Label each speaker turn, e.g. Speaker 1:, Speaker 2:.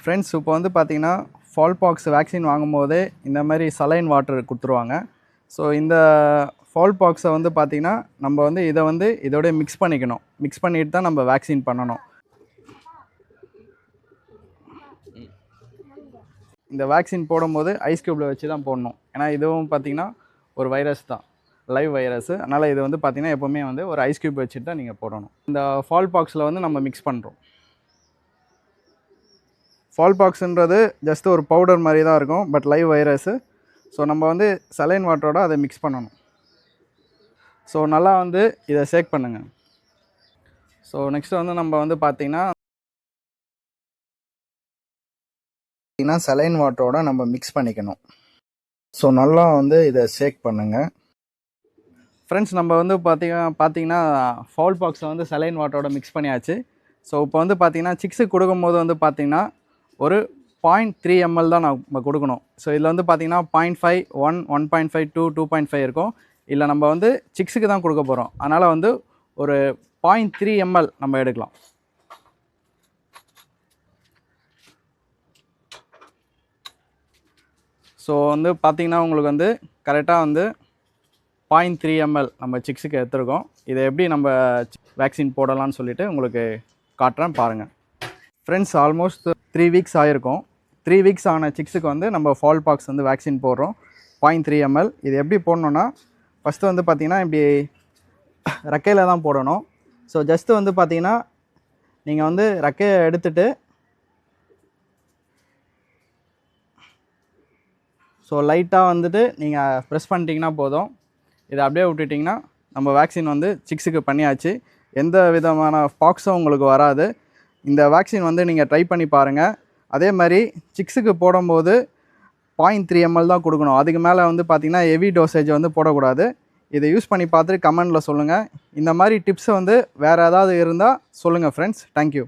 Speaker 1: Friends இப்போ வந்து பார்த்தீங்கன்னா ஃபால் பாக்ஸ் வேக்சின் வாங்கும்போதே இந்த மாதிரி சலைன் வாட்டர் கொடுத்துருவாங்க. ஸோ இந்த ஃபால் பாக்ஸை வந்து பார்த்திங்கன்னா நம்ம வந்து இதை வந்து இதோட மிக்ஸ் பண்ணிக்கணும். மிக்ஸ் பண்ணிட்டு தான் நம்ம வேக்சின் பண்ணணும். இந்த வேக்சின் போடும்போது ஐஸ் க்யூப்பில் வச்சு தான் போடணும். ஏன்னா இதுவும் பார்த்திங்கன்னா ஒரு வைரஸ் தான், லைவ் வைரஸு. அதனால் இது வந்து பார்த்திங்கன்னா எப்போவுமே வந்து ஒரு ஐஸ் க்யூப் வச்சுட்டு தான் நீங்கள் போடணும். இந்த ஃபால் பாக்ஸில் வந்து நம்ம மிக்ஸ் பண்ணுறோம். ஃபால் பாக்ஸுன்றது ஜஸ்ட் ஒரு பவுடர் மாதிரி தான் இருக்கும், பட் லைவ் வைரஸு. ஸோ நம்ம வந்து சலைன் வாட்டரோட அதை மிக்ஸ் பண்ணணும். ஸோ நல்லா வந்து இதை ஷேக் பண்ணுங்கள். ஸோ நெக்ஸ்ட்டு வந்து நம்ம வந்து பார்த்திங்கன்னா சலைன் வாட்டரோட நம்ம மிக்ஸ் பண்ணிக்கணும். ஸோ நல்லா வந்து இதை ஷேக் பண்ணுங்கள். ஃப்ரெண்ட்ஸ் நம்ம வந்து பார்த்திங்கன்னா ஃபால் பாக்ஸை வந்து சலைன் வாட்டரோட மிக்ஸ் பண்ணியாச்சு. ஸோ இப்போ வந்து பார்த்திங்கன்னா சிக்ஸுக்கு கொடுக்கும்போது வந்து பார்த்திங்கன்னா ஒரு 0.3 ml தான் நம்ம கொடுக்கணும். ஸோ இதில் வந்து பார்த்திங்கன்னா 0.5, 1, 1.5, 2, 2.5 இருக்கும். இல்லை நம்ம வந்து சிக்ஸுக்கு தான் கொடுக்க போகிறோம். அதனால் வந்து ஒரு 0.3 ml நம்ம எடுக்கலாம். ஸோ வந்து பார்த்திங்கன்னா உங்களுக்கு வந்து கரெக்டாக வந்து 0.3 ml நம்ம சிக்ஸுக்கு எடுத்துருக்கோம். இதை எப்படி நம்ம வேக்சின் போடலான்னு சொல்லிவிட்டு உங்களுக்கு காட்டுறேன், பாருங்கள். ஃப்ரெண்ட்ஸ் ஆல்மோஸ்ட் 3 வீக்ஸ் ஆகிருக்கும். 3 வீக்ஸ் ஆன சிக்ஸுக்கு வந்து நம்ம ஃபால் பாக்ஸ் வந்து வேக்சின் போடுறோம் 0.3 ml. இது எப்படி போடணுன்னா ஃபஸ்ட்டு வந்து பார்த்திங்கன்னா இப்படி ரெக்கையில் தான் போடணும். ஸோ ஜஸ்ட்டு வந்து பார்த்திங்கன்னா நீங்கள் வந்து ரெக்கையை எடுத்துகிட்டு ஸோ லைட்டாக வந்துட்டு நீங்கள் ப்ரெஸ் பண்ணிட்டீங்கன்னா போதும். இதை அப்படியே விட்டுட்டிங்கன்னா நம்ம வேக்சின் வந்து சிக்ஸுக்கு பண்ணியாச்சு. எந்த விதமான பாக்ஸும் உங்களுக்கு வராது. இந்த வேக்சின் வந்து நீங்கள் ட்ரை பண்ணி பாருங்கள். அதே மாதிரி சிக்ஸுக்கு போடும்போது 0.3 ml தான் கொடுக்கணும். அதுக்கு மேலே வந்து பார்த்திங்கன்னா ஹெவி டோசேஜ் வந்து போடக்கூடாது. இதை யூஸ் பண்ணி பார்த்துட்டு கமெண்டில் சொல்லுங்கள். இந்த மாதிரி டிப்ஸை வந்து வேறு ஏதாவது இருந்தால் சொல்லுங்கள் ஃப்ரெண்ட்ஸ். தேங்க்யூ.